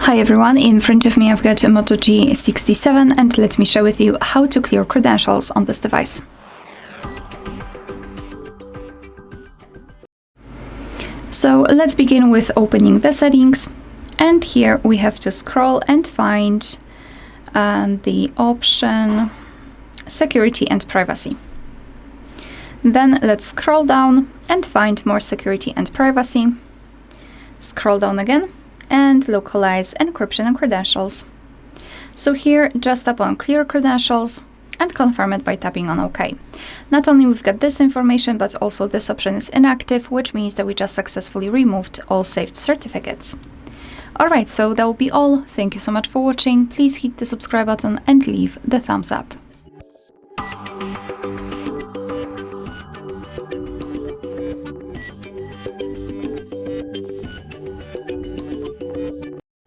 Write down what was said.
Hi everyone, in front of me I've got a Moto G67 and let me share with you how to clear credentials on this device. So let's begin with opening the settings, and here we have to scroll and find the option security and privacy. Then let's scroll down and find more security and privacy. Scroll down again and localize encryption and credentials. So here just tap on clear credentials and confirm it by tapping on OK. Not only we've got this information, but also this option is inactive, which means that we just successfully removed all saved certificates. Alright, so that will be all. Thank you so much for watching. Please hit the subscribe button and leave the thumbs up.